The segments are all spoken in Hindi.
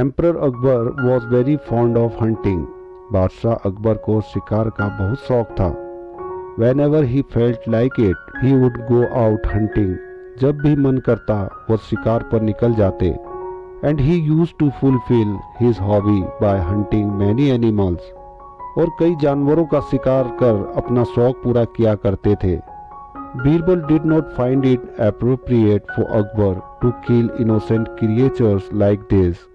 Emperor Akbar was very fond of hunting. बादशाह अकबर को शिकार का बहुत शौक था। Whenever he felt like it, he would go out hunting. जब भी मन करता वह शिकार पर निकल जाते। And he used to fulfill his hobby by hunting many animals. और कई जानवरों का शिकार कर अपना शौक पूरा किया करते थे। Birbal did not find it appropriate for Akbar to kill innocent creatures like this.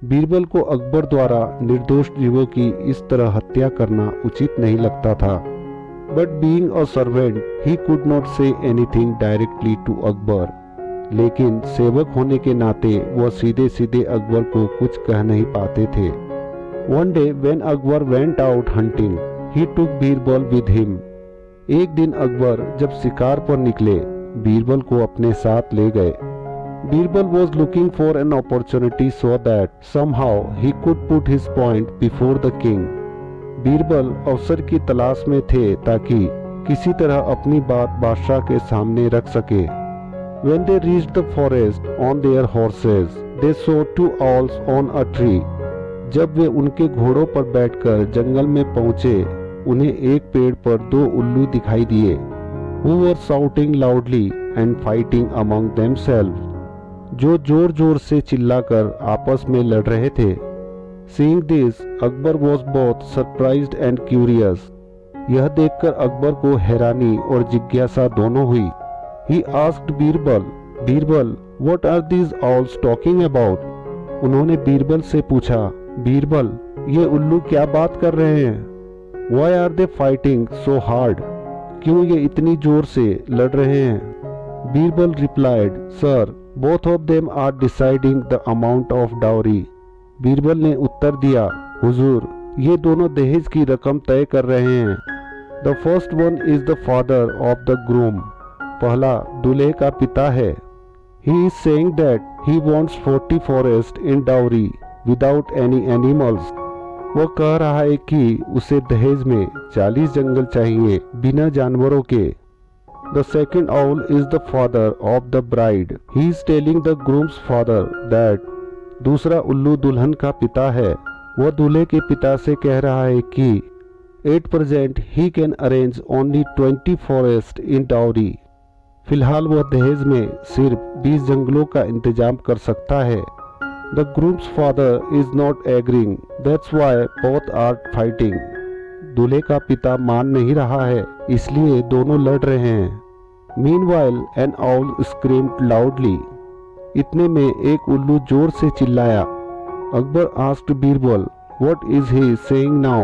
Birbal को अकबर द्वारा निर्दोष जीवों की इस तरह हत्या करना उचित नहीं लगता था। But being a servant he could not say anything directly to Akbar. लेकिन सेवक होने के नाते वह सीधे सीधे अकबर को कुछ कह नहीं पाते थे। One day when Akbar went out hunting he took Birbal with him. एक दिन अकबर जब शिकार पर निकले बीरबल को अपने साथ ले गए। Birbal was looking for an opportunity so that somehow he could put his point before the king. Birbal अवसर की तलाश में थे ताकि किसी तरह अपनी बात बादशाह के सामने रख सके। When they reached the forest on their horses, they saw two owls on a tree. जब वे उनके घोड़ों पर बैठकर जंगल में पहुंचे, उन्हें एक पेड़ पर दो उल्लू दिखाई दिए। Who were shouting loudly and fighting among themselves. जो जोर जोर से चिल्लाकर आपस में लड़ रहे थे। Seeing this, Akbar was both surprised and curious. यह देखकर अकबर को हैरानी और जिज्ञासा दोनों हुई। He asked Birbal, Birbal, what are these owls talking about? उन्होंने बीरबल से पूछा, बीरबल, ये उल्लू क्या बात कर रहे हैं? Why are they fighting so hard? क्यों ये इतनी जोर से लड़ रहे हैं? Birbal replied, Sir, both of them are deciding the amount of dowry. Birbal ने उत्तर दिया, हुजूर, ये दोनों दहेज की रकम तय कर रहे हैं। The first one is the father of the groom. पहला दूल्हे का पिता है। He is saying that he wants 40 forests in dowry without any animals. वो कह रहा है कि उसे दहेज में 40 जंगल चाहिए बिना जानवरों के। The second owl is the father of the bride. He is telling the groom's father that दूसरा उल्लू दुल्हन का पिता है। वह दूल्हे के पिता से कह रहा है कि at present he can arrange only 20 forests in dowry. फिलहाल वह दहेज में सिर्फ 20 जंगलों का इंतजाम कर सकता है। The groom's father is not agreeing. That's why both are fighting. दूल्हे का पिता मान नहीं रहा है, इसलिए दोनों लड़ रहे हैं। Meanwhile, an owl screamed loudly. इतने में एक उल्लू जोर से चिल्लाया। Akbar asked Birbal, What is he saying now?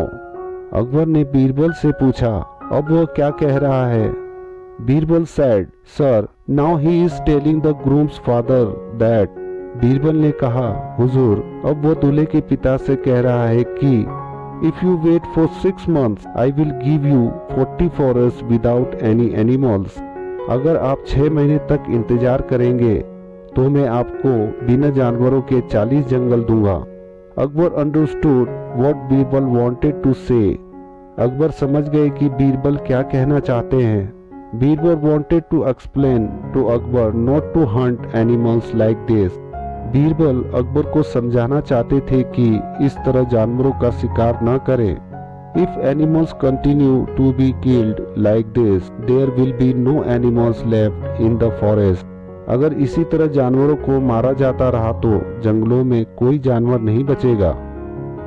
Akbar ने बीरबल से पूछा, अब वह क्या कह रहा है? Birbal said, Sir, now he is telling the groom's father that. Birbal ने कहा, हुजूर, अब वह दूल्हे के पिता से कह रहा है कि If you wait for 6 months, I will give you 40 forests without any animals. अगर आप 6 महीने तक इंतजार करेंगे तो मैं आपको बिना जानवरों के 40 जंगल दूंगा। Akbar understood what Birbal wanted to say. Akbar समझ गए कि बीरबल क्या कहना चाहते हैं। Birbal wanted to explain to Akbar not to hunt animals like this. Birbal Akbar को समझाना चाहते थे कि इस तरह जानवरों का शिकार न करें। If animals continue to be killed like this, there will be no animals left in the forest. अगर इसी तरह जानवरों को मारा जाता रहा तो जंगलों में कोई जानवर नहीं बचेगा।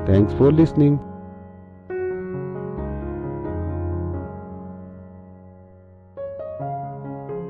Thanks for listening.